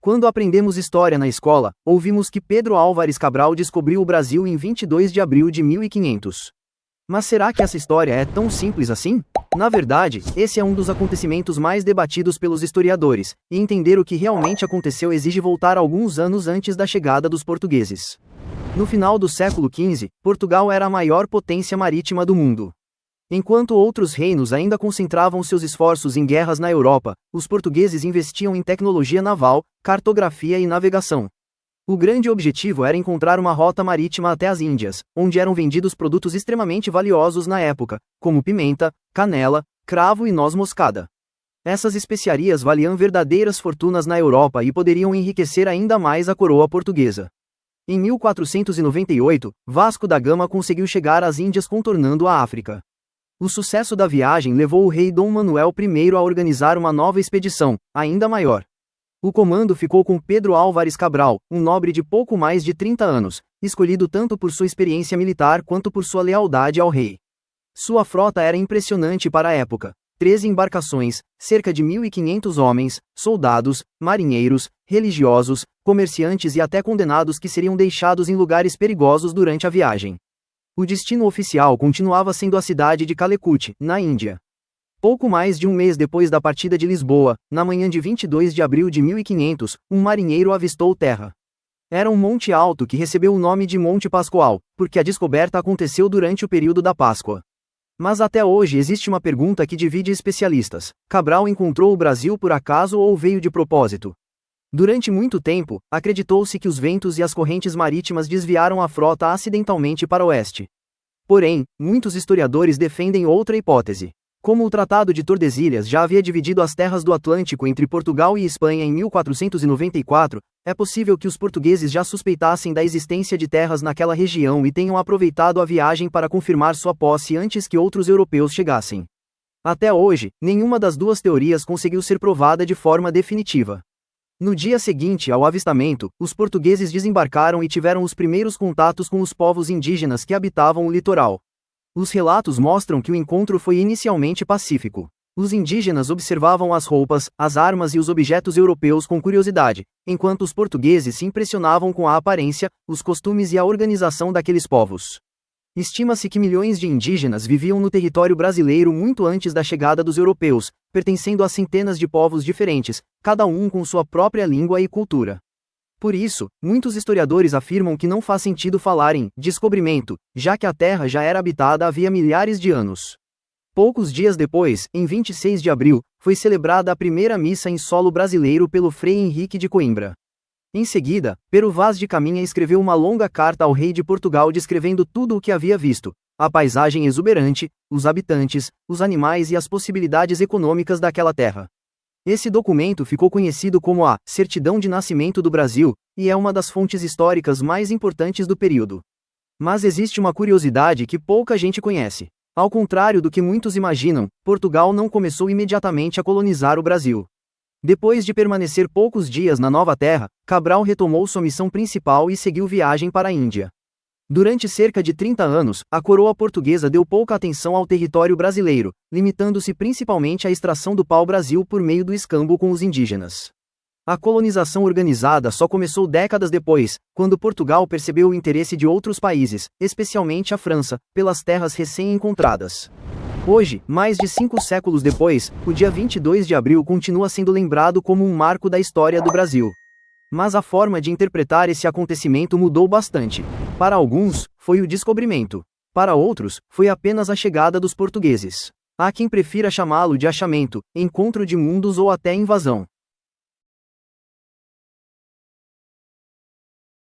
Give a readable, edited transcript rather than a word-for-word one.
Quando aprendemos história na escola, ouvimos que Pedro Álvares Cabral descobriu o Brasil em 22 de abril de 1500. Mas será que essa história é tão simples assim? Na verdade, esse é um dos acontecimentos mais debatidos pelos historiadores, e entender o que realmente aconteceu exige voltar alguns anos antes da chegada dos portugueses. No final do século XV, Portugal era a maior potência marítima do mundo. Enquanto outros reinos ainda concentravam seus esforços em guerras na Europa, os portugueses investiam em tecnologia naval, cartografia e navegação. O grande objetivo era encontrar uma rota marítima até as Índias, onde eram vendidos produtos extremamente valiosos na época, como pimenta, canela, cravo e noz moscada. Essas especiarias valiam verdadeiras fortunas na Europa e poderiam enriquecer ainda mais a coroa portuguesa. Em 1498, Vasco da Gama conseguiu chegar às Índias contornando a África. O sucesso da viagem levou o rei Dom Manuel I a organizar uma nova expedição, ainda maior. O comando ficou com Pedro Álvares Cabral, um nobre de pouco mais de 30 anos, escolhido tanto por sua experiência militar quanto por sua lealdade ao rei. Sua frota era impressionante para a época. 13 embarcações, cerca de 1.500 homens, soldados, marinheiros, religiosos, comerciantes e até condenados que seriam deixados em lugares perigosos durante a viagem. O destino oficial continuava sendo a cidade de Calicut, na Índia. Pouco mais de um mês depois da partida de Lisboa, na manhã de 22 de abril de 1500, um marinheiro avistou terra. Era um monte alto que recebeu o nome de Monte Pascoal, porque a descoberta aconteceu durante o período da Páscoa. Mas até hoje existe uma pergunta que divide especialistas: Cabral encontrou o Brasil por acaso ou veio de propósito? Durante muito tempo, acreditou-se que os ventos e as correntes marítimas desviaram a frota acidentalmente para o oeste. Porém, muitos historiadores defendem outra hipótese. Como o Tratado de Tordesilhas já havia dividido as terras do Atlântico entre Portugal e Espanha em 1494, é possível que os portugueses já suspeitassem da existência de terras naquela região e tenham aproveitado a viagem para confirmar sua posse antes que outros europeus chegassem. Até hoje, nenhuma das duas teorias conseguiu ser provada de forma definitiva. No dia seguinte ao avistamento, os portugueses desembarcaram e tiveram os primeiros contatos com os povos indígenas que habitavam o litoral. Os relatos mostram que o encontro foi inicialmente pacífico. Os indígenas observavam as roupas, as armas e os objetos europeus com curiosidade, enquanto os portugueses se impressionavam com a aparência, os costumes e a organização daqueles povos. Estima-se que milhões de indígenas viviam no território brasileiro muito antes da chegada dos europeus, pertencendo a centenas de povos diferentes, cada um com sua própria língua e cultura. Por isso, muitos historiadores afirmam que não faz sentido falar em descobrimento, já que a terra já era habitada havia milhares de anos. Poucos dias depois, em 26 de abril, foi celebrada a primeira missa em solo brasileiro pelo Frei Henrique de Coimbra. Em seguida, Pero Vaz de Caminha escreveu uma longa carta ao rei de Portugal descrevendo tudo o que havia visto: a paisagem exuberante, os habitantes, os animais e as possibilidades econômicas daquela terra. Esse documento ficou conhecido como a Certidão de Nascimento do Brasil, e é uma das fontes históricas mais importantes do período. Mas existe uma curiosidade que pouca gente conhece. Ao contrário do que muitos imaginam, Portugal não começou imediatamente a colonizar o Brasil. Depois de permanecer poucos dias na nova terra, Cabral retomou sua missão principal e seguiu viagem para a Índia. Durante cerca de 30 anos, a coroa portuguesa deu pouca atenção ao território brasileiro, limitando-se principalmente à extração do pau-brasil por meio do escambo com os indígenas. A colonização organizada só começou décadas depois, quando Portugal percebeu o interesse de outros países, especialmente a França, pelas terras recém-encontradas. Hoje, mais de 5 séculos depois, o dia 22 de abril continua sendo lembrado como um marco da história do Brasil. Mas a forma de interpretar esse acontecimento mudou bastante. Para alguns, foi o descobrimento. Para outros, foi apenas a chegada dos portugueses. Há quem prefira chamá-lo de achamento, encontro de mundos ou até invasão.